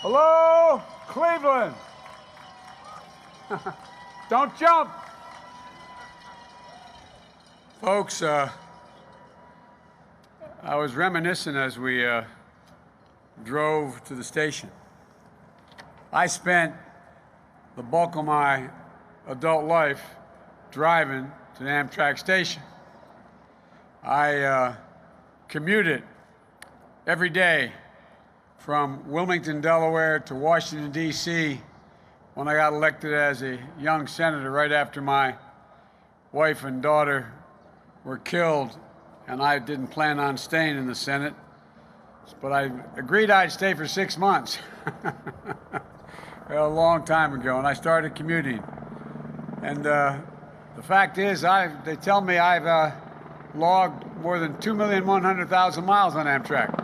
Hello, Cleveland. Don't jump. Folks, I was reminiscing as we drove to the station. I spent the bulk of my adult life driving to the Amtrak station. I commuted every day from Wilmington, Delaware to Washington, D.C. when I got elected as a young senator right after my wife and daughter were killed, and I didn't plan on staying in the Senate, but I agreed I'd stay for 6 months a long time ago, and I started commuting. And the fact is, they tell me I've logged more than 2,100,000 miles on Amtrak.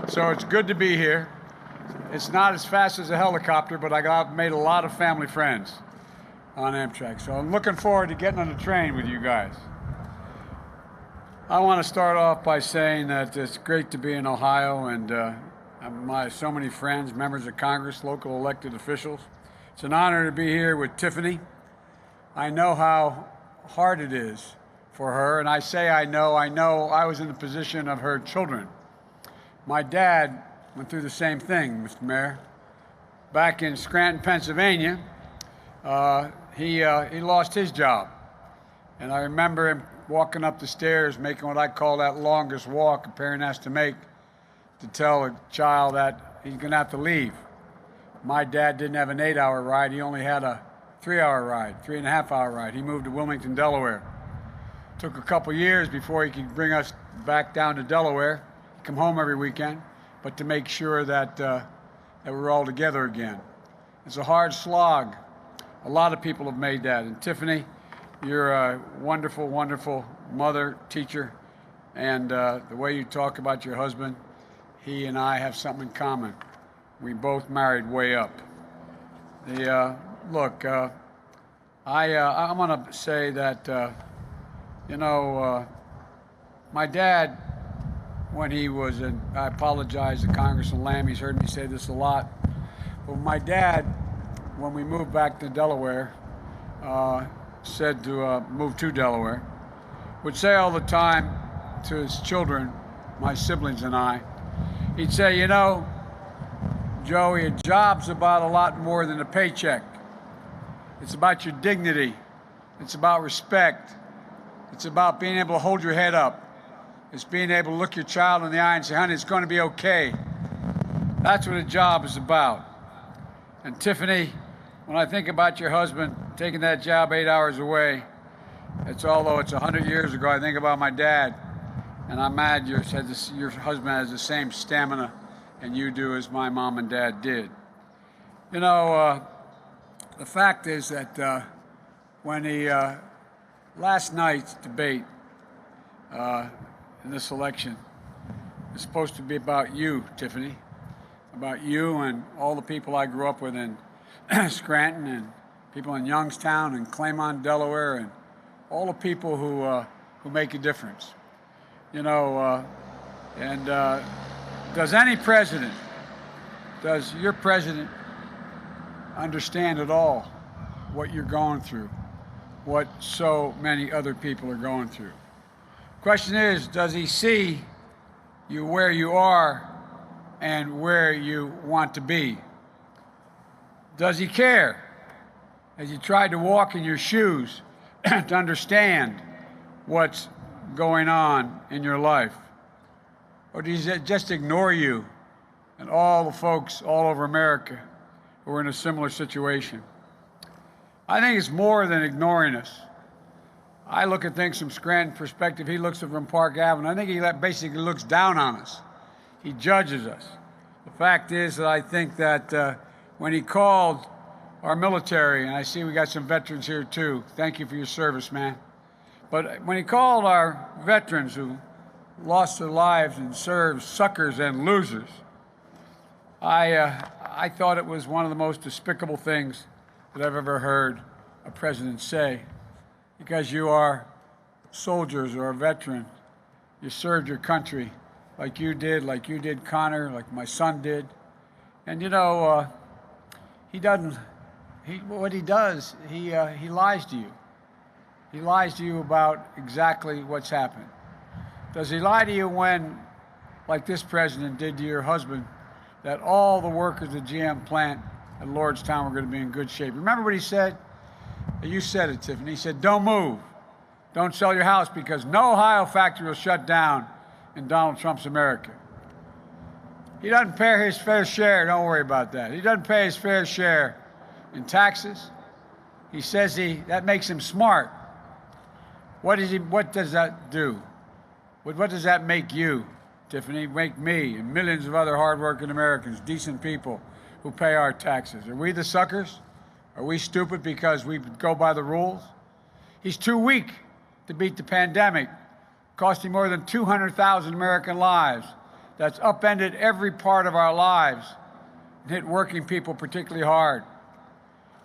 So it's good to be here. It's not as fast as a helicopter, but I made a lot of family friends on Amtrak. So I'm looking forward to getting on the train with you guys. I want to start off by saying that it's great to be in Ohio, and so many friends, members of Congress, local elected officials. It's an honor to be here with Tiffany. I know how hard it is for her, and I say I know I was in the position of her children. My dad went through the same thing, Mr. Mayor. Back in Scranton, Pennsylvania, he lost his job. And I remember him walking up the stairs, making what I call that longest walk a parent has to make to tell a child that he's going to have to leave. My dad didn't have an 8-hour ride. He only had a 3-hour ride, 3.5-hour ride. He moved to Wilmington, Delaware. Took a couple years before he could bring us back down to Delaware, come home every weekend, but to make sure that we're all together again. It's a hard slog. A lot of people have made that. And Tiffany, you're a wonderful, wonderful mother, teacher, and the way you talk about your husband, he and I have something in common. We both married way up. Look, I'm going to say that, my dad, when he was in, I apologize to Congressman Lamb, he's heard me say this a lot, but my dad, when we moved back to Delaware, said to move to Delaware, would say all the time to his children, my siblings and I, he'd say, Joey, a job's about a lot more than a paycheck. It's about your dignity. It's about respect. It's about being able to hold your head up. It's being able to look your child in the eye and say, honey, it's going to be okay. That's what a job is about. And Tiffany, when I think about your husband taking that job 8 hours away, although it's 100 years ago, I think about my dad, and I'm mad your husband has the same stamina and you do as my mom and dad did. The fact is that when last night's debate in this election is supposed to be about you, Tiffany, about you and all the people I grew up with in Scranton and people in Youngstown and Claymont, Delaware, and all the people who make a difference. Does your president understand at all what you're going through, what so many other people are going through? Question is, does he see you where you are and where you want to be? Does he care? Has he tried to walk in your shoes to understand what's going on in your life? Or does he just ignore you and all the folks all over America who are in a similar situation? I think it's more than ignoring us. I look at things from Scranton perspective. He looks at from Park Avenue. I think he basically looks down on us. He judges us. The fact is that I think that when he called our military, and I see we got some veterans here too. Thank you for your service, man. But when he called our veterans who lost their lives and served suckers and losers, I thought it was one of the most despicable things that I've ever heard a president say. Because you are soldiers or a veteran, you served your country like you did Connor, like my son did. And you know, he doesn't. What he does, he lies to you. He lies to you about exactly what's happened. Does he lie to you when, like this president did to your husband, that all the workers at GM plant at Lordstown were going to be in good shape? Remember what he said? You said it, Tiffany. He said, don't move. Don't sell your house because no Ohio factory will shut down in Donald Trump's America. He doesn't pay his fair share. Don't worry about that. He doesn't pay his fair share in taxes. He says that makes him smart. What does that do? What does that make you, Tiffany? Make me and millions of other hardworking Americans, decent people who pay our taxes. Are we the suckers? Are we stupid because we go by the rules? He's too weak to beat the pandemic, costing more than 200,000 American lives. That's upended every part of our lives and hit working people particularly hard.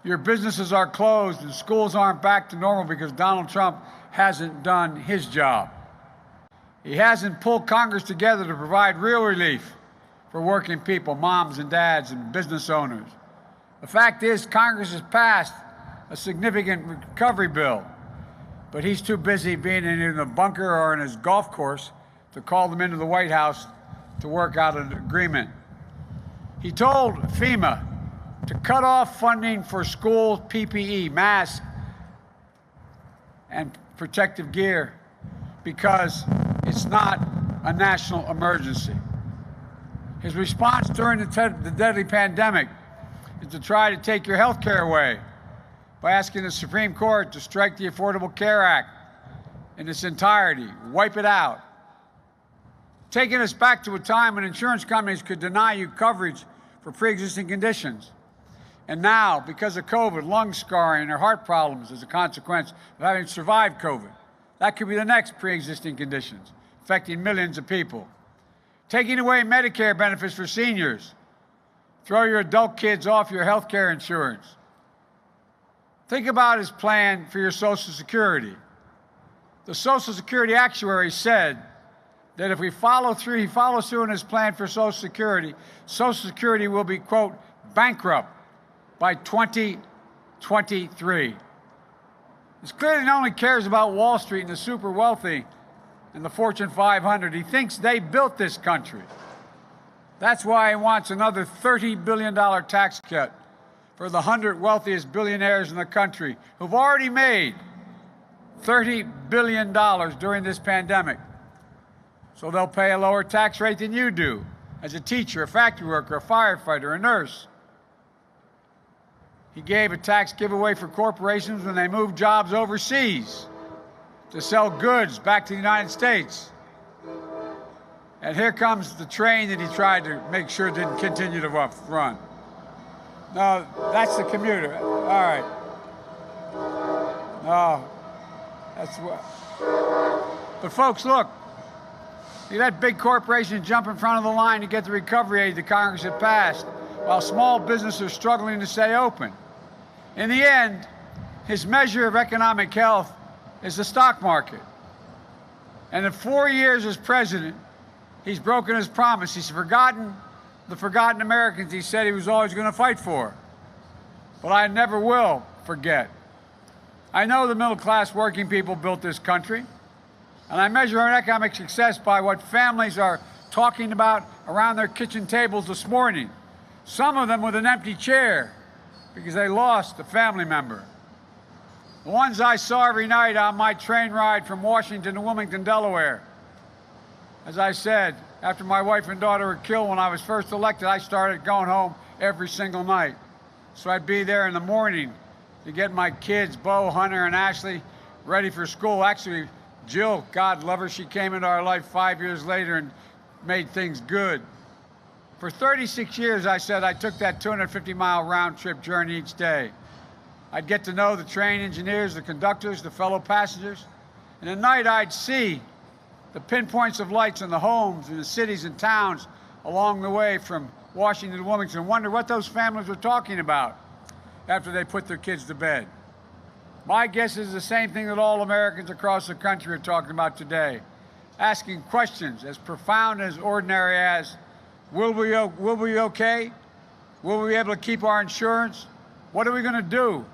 Your businesses are closed and schools aren't back to normal because Donald Trump hasn't done his job. He hasn't pulled Congress together to provide real relief for working people, moms and dads and business owners. The fact is, Congress has passed a significant recovery bill, but he's too busy being in the bunker or in his golf course to call them into the White House to work out an agreement. He told FEMA to cut off funding for school PPE, masks, and protective gear because it's not a national emergency. His response during the deadly pandemic is to try to take your health care away by asking the Supreme Court to strike the Affordable Care Act in its entirety, wipe it out, taking us back to a time when insurance companies could deny you coverage for pre-existing conditions. And now, because of COVID, lung scarring or heart problems as a consequence of having survived COVID, that could be the next pre-existing conditions affecting millions of people. Taking away Medicare benefits for seniors. Throw your adult kids off your health care insurance. Think about his plan for your Social Security. The Social Security actuary said that if he follows through in his plan for Social Security will be, quote, bankrupt by 2023. It's clear he only cares about Wall Street and the super wealthy and the Fortune 500. He thinks they built this country. That's why he wants another $30 billion tax cut for the 100 wealthiest billionaires in the country who've already made $30 billion during this pandemic. So they'll pay a lower tax rate than you do as a teacher, a factory worker, a firefighter, a nurse. He gave a tax giveaway for corporations when they moved jobs overseas to sell goods back to the United States. And here comes the train that he tried to make sure didn't continue to run. No, that's the commuter. All right. No, that's what. But folks, look. You let big corporations jump in front of the line to get the recovery aid that Congress had passed, while small businesses are struggling to stay open. In the end, his measure of economic health is the stock market. And in 4 years as president, he's broken his promise. He's forgotten the forgotten Americans he said he was always going to fight for. But I never will forget. I know the middle-class working people built this country, and I measure our economic success by what families are talking about around their kitchen tables this morning, some of them with an empty chair because they lost a family member. The ones I saw every night on my train ride from Washington to Wilmington, Delaware. As I said, after my wife and daughter were killed when I was first elected, I started going home every single night. So I'd be there in the morning to get my kids, Bo, Hunter, and Ashley, ready for school. Actually, Jill, God love her, she came into our life 5 years later and made things good. For 36 years, I said I took that 250-mile round-trip journey each day. I'd get to know the train engineers, the conductors, the fellow passengers, and at night I'd see the pinpoints of lights in the homes in the cities and towns along the way from Washington to Wilmington and wonder what those families were talking about after they put their kids to bed. My guess is the same thing that all Americans across the country are talking about today, asking questions as profound as ordinary as, will we be okay? Will we be able to keep our insurance? What are we going to do?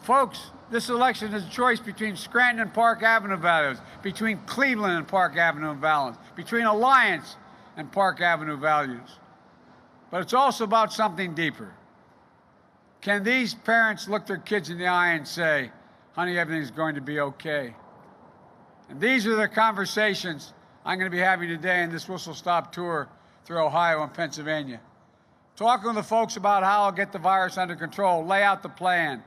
Folks, this election is a choice between Scranton and Park Avenue values, between Cleveland and Park Avenue values, between Alliance and Park Avenue values. But it's also about something deeper. Can these parents look their kids in the eye and say, honey, everything's going to be okay? And these are the conversations I'm going to be having today in this Whistle Stop tour through Ohio and Pennsylvania. Talking with the folks about how I'll get the virus under control, lay out the plan,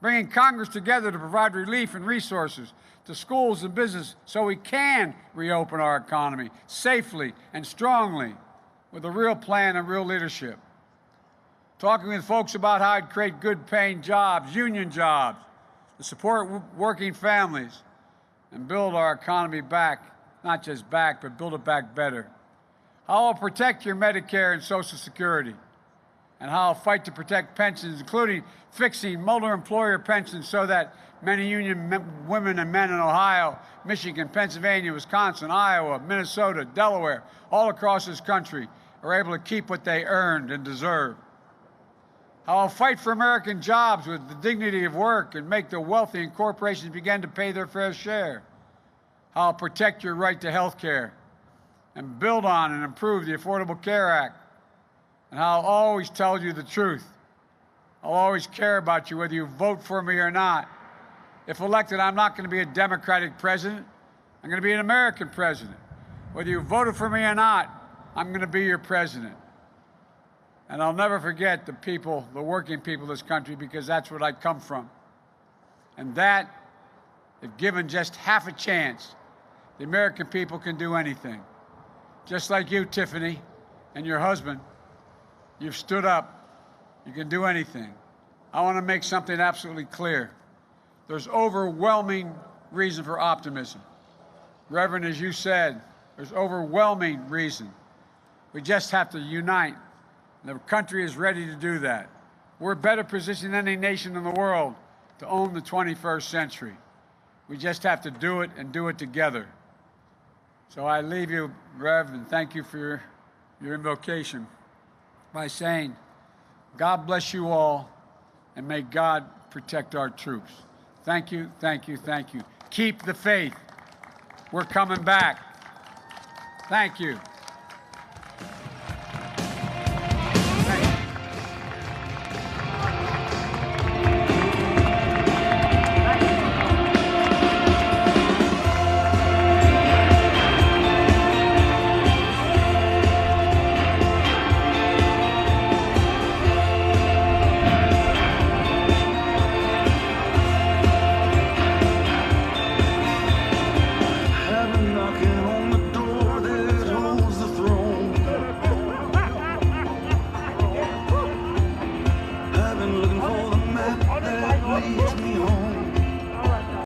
bringing Congress together to provide relief and resources to schools and business so we can reopen our economy safely and strongly with a real plan and real leadership. Talking with folks about how I'd create good paying jobs, union jobs, to support working families and build our economy back, not just back, but build it back better. How I'll protect your Medicare and Social Security, and how I'll fight to protect pensions, including fixing multi-employer pensions so that many union women and men in Ohio, Michigan, Pennsylvania, Wisconsin, Iowa, Minnesota, Delaware, all across this country are able to keep what they earned and deserve. How I'll fight for American jobs with the dignity of work and make the wealthy and corporations begin to pay their fair share. How I'll protect your right to health care and build on and improve the Affordable Care Act. And how I'll always tell you the truth. I'll always care about you whether you vote for me or not. If elected, I'm not going to be a Democratic president. I'm going to be an American president. Whether you voted for me or not, I'm going to be your president. And I'll never forget the people, the working people of this country, because that's what I come from. And that, if given just half a chance, the American people can do anything. Just like you, Tiffany, and your husband, you've stood up. You can do anything. I want to make something absolutely clear. There's overwhelming reason for optimism. Reverend, as you said, there's overwhelming reason. We just have to unite. The country is ready to do that. We're better positioned than any nation in the world to own the 21st century. We just have to do it and do it together. So I leave you, Rev, and thank you for your invocation by saying, God bless you all, and may God protect our troops. Thank you, thank you, thank you. Keep the faith. We're coming back. Thank you. Heaven knocking on